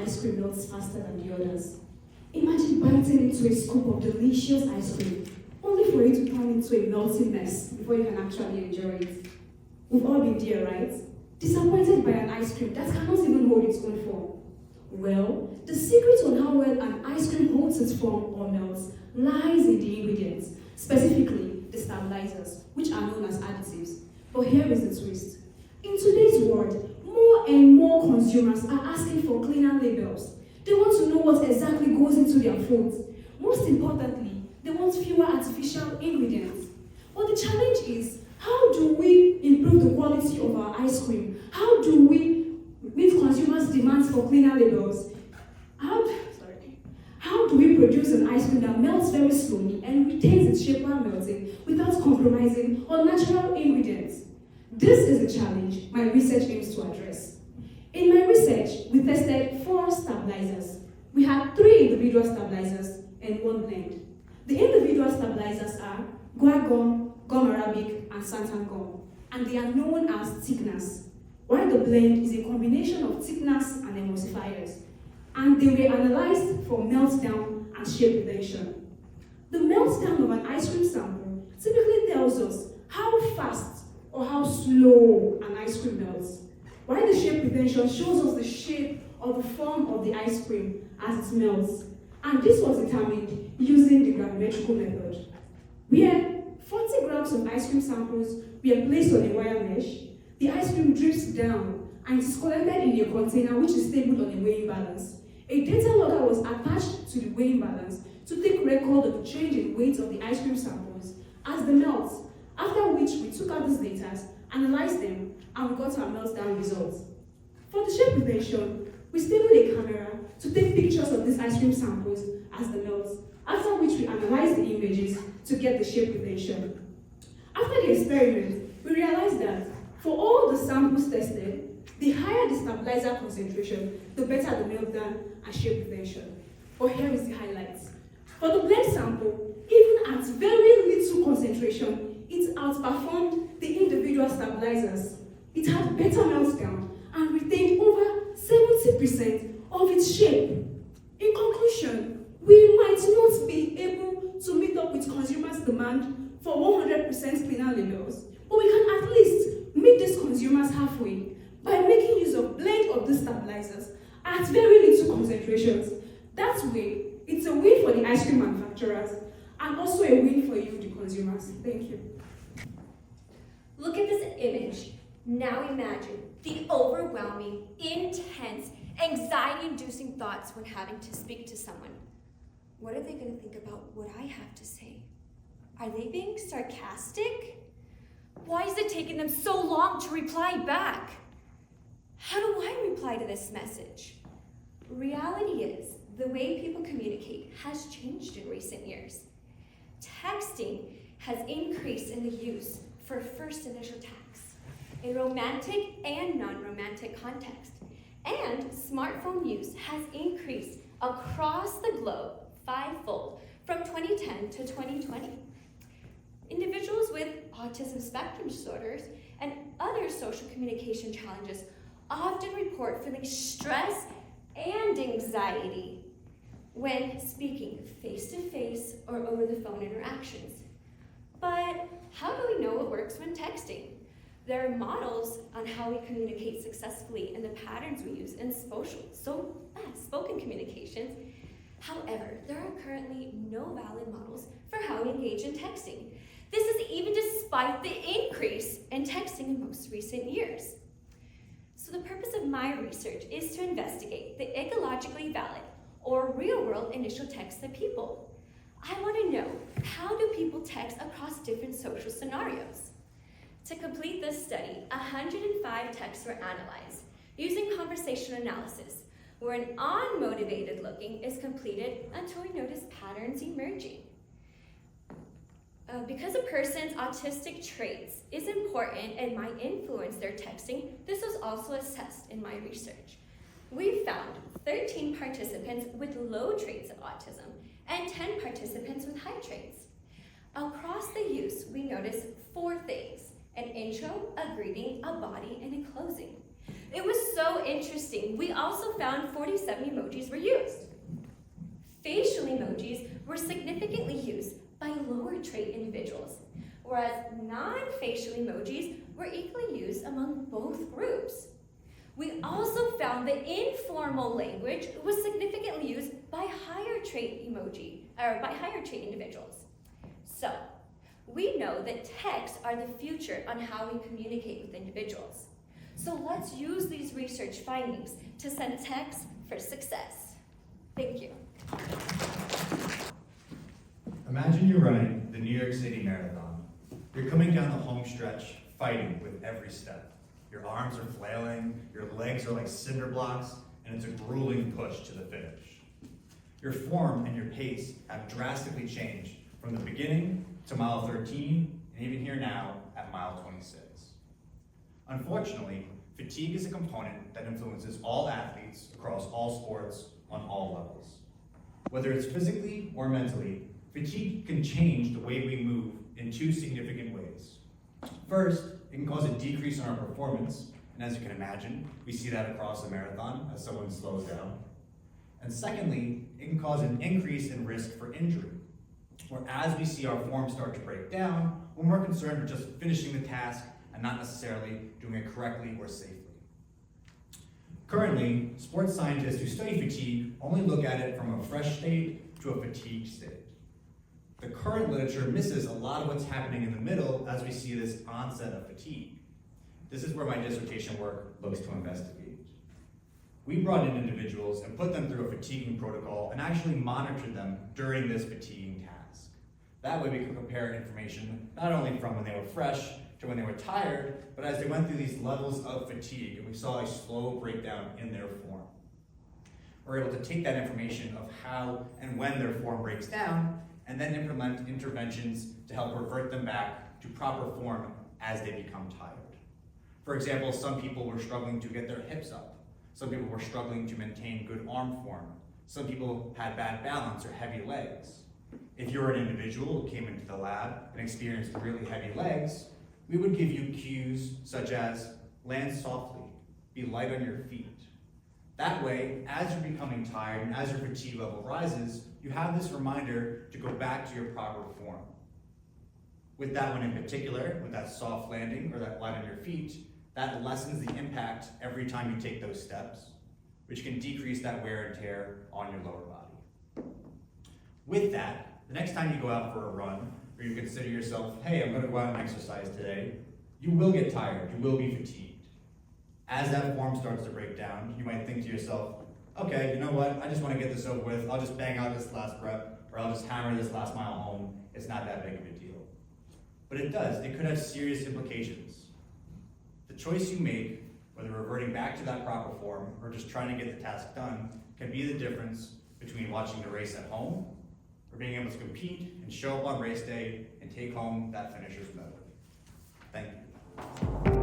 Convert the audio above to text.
ice cream melts faster than the others. Imagine biting into a scoop of delicious ice cream, only for it to turn into a melting mess before you can actually enjoy it. We've all been there, right? Disappointed by an ice cream that cannot even hold its own form. Well, the secret on how well an ice cream holds its form or melts lies in the ingredients, specifically the stabilizers, which are known as additives. But here is the twist. In today's world, more and more consumers are asking for cleaner labels. They want to know what exactly goes into their foods. Most importantly, they want fewer artificial ingredients. But the challenge is, how do we improve the quality of our ice cream? How do we meet consumers' demands for cleaner labels? How do we produce an ice cream that melts very slowly and retains its shape while melting without compromising on natural ingredients? This is a challenge my research aims to address. In my research, we tested 4 stabilizers. We had 3 individual stabilizers and 1 blend. The individual stabilizers are guar gum, gum arabic, and santan gum, and they are known as thickeners, while the blend is a combination of thickeners and emulsifiers, and they were analyzed for meltdown and shape retention. The meltdown of an ice cream sample typically tells us how fast or how slow an ice cream melts, while the shape retention shows us the shape or the form of the ice cream as it melts. And this was determined using the gravimetrical method, where 40 grams of ice cream samples were placed on a wire mesh. The ice cream drips down and is collected in a container which is stapled on a weighing balance. A data logger was attached to the weighing balance to take record of the change in weight of the ice cream samples as they melt, after which we took out these data, analyzed them, and we got our meltdown results. For the shape retention, we stapled a camera to take pictures of these ice cream samples as they melt, after which we analyzed the images to get the shape retention. After the experiment, we realized that for all the samples tested, the higher the stabilizer concentration, the better the meltdown and shape retention. But here is the highlights. For the blend sample, even at very little concentration, it outperformed the individual stabilizers. It had better meltdown and retained over 70% of its shape. In conclusion, we might not be able to meet up with consumers' demand for 100% cleaner labels, but we can at least meet these consumers halfway by making use of blend of these stabilizers at very little concentrations. That way, it's a win for the ice cream manufacturers and also a win for you, the consumers. Thank you. Look at this image. Now imagine the overwhelming, intense, anxiety-inducing thoughts when having to speak to someone. What are they going to think about what I have to say? Are they being sarcastic? Why is it taking them so long to reply back? How do I reply to this message? Reality is, the way people communicate has changed in recent years. Texting has increased in the use for first initial texts in romantic and non-romantic context. And smartphone use has increased across the globe 5-fold from 2010 to 2020. Individuals with autism spectrum disorders and other social communication challenges often report feeling stress and anxiety when speaking face-to-face or over the phone interactions. But how do we know what works when texting? There are models on how we communicate successfully and the patterns we use in spoken communications. However, there are currently no valid models for how we engage in texting. This is even despite the increase in texting in most recent years. So the purpose of my research is to investigate the ecologically valid or real-world initial texts of people. I want to know, how do people text across different social scenarios? To complete this study, 105 texts were analyzed using conversation analysis, where an unmotivated looking is completed until we notice patterns emerging. Because a person's autistic traits is important and might influence their texting, this was also assessed in my research. We found 13 participants with low traits of autism and 10 participants with high traits. Across the use, we noticed 4 things: an intro, a greeting, a body, and a closing. It was so interesting. We also found 47 emojis were used. Facial emojis were significantly used by lower trait individuals, whereas non-facial emojis were equally used among both groups. We also found that informal language was significantly used by higher trait individuals. So, we know that texts are the future on how we communicate with individuals. So let's use these research findings to send texts for success. Thank you. Imagine you're running the New York City Marathon. You're coming down the home stretch, fighting with every step. Your arms are flailing, your legs are like cinder blocks, and it's a grueling push to the finish. Your form and your pace have drastically changed from the beginning to mile 13, and even here now at mile 26. Unfortunately, fatigue is a component that influences all athletes across all sports on all levels. Whether it's physically or mentally, fatigue can change the way we move in two significant ways. First, it can cause a decrease in our performance, and as you can imagine, we see that across a marathon as someone slows down. And secondly, it can cause an increase in risk for injury, where as we see our form start to break down, we're more concerned with just finishing the task and not necessarily doing it correctly or safely. Currently, sports scientists who study fatigue only look at it from a fresh state to a fatigued state. The current literature misses a lot of what's happening in the middle as we see this onset of fatigue. This is where my dissertation work looks to investigate. We brought in individuals and put them through a fatiguing protocol and actually monitored them during this fatiguing task. That way we could compare information not only from when they were fresh to when they were tired, but as they went through these levels of fatigue, and we saw a slow breakdown in their form. We're able to take that information of how and when their form breaks down, and then implement interventions to help revert them back to proper form as they become tired. For example, some people were struggling to get their hips up. Some people were struggling to maintain good arm form. Some people had bad balance or heavy legs. If you're an individual who came into the lab and experienced really heavy legs, we would give you cues such as land softly, be light on your feet. That way, as you're becoming tired and as your fatigue level rises, you have this reminder to go back to your proper form. With that one in particular, with that soft landing or that light on your feet, that lessens the impact every time you take those steps, which can decrease that wear and tear on your lower body. With that, the next time you go out for a run, or you consider yourself, hey, I'm gonna go out and exercise today, you will get tired, you will be fatigued. As that form starts to break down, you might think to yourself, okay, you know what, I just wanna get this over with, I'll just bang out this last rep, or I'll just hammer this last mile home, it's not that big of a deal. But it does, it could have serious implications. The choice you make, whether reverting back to that proper form, or just trying to get the task done, can be the difference between watching the race at home, or being able to compete and show up on race day and take home that finisher's medal. Thank you.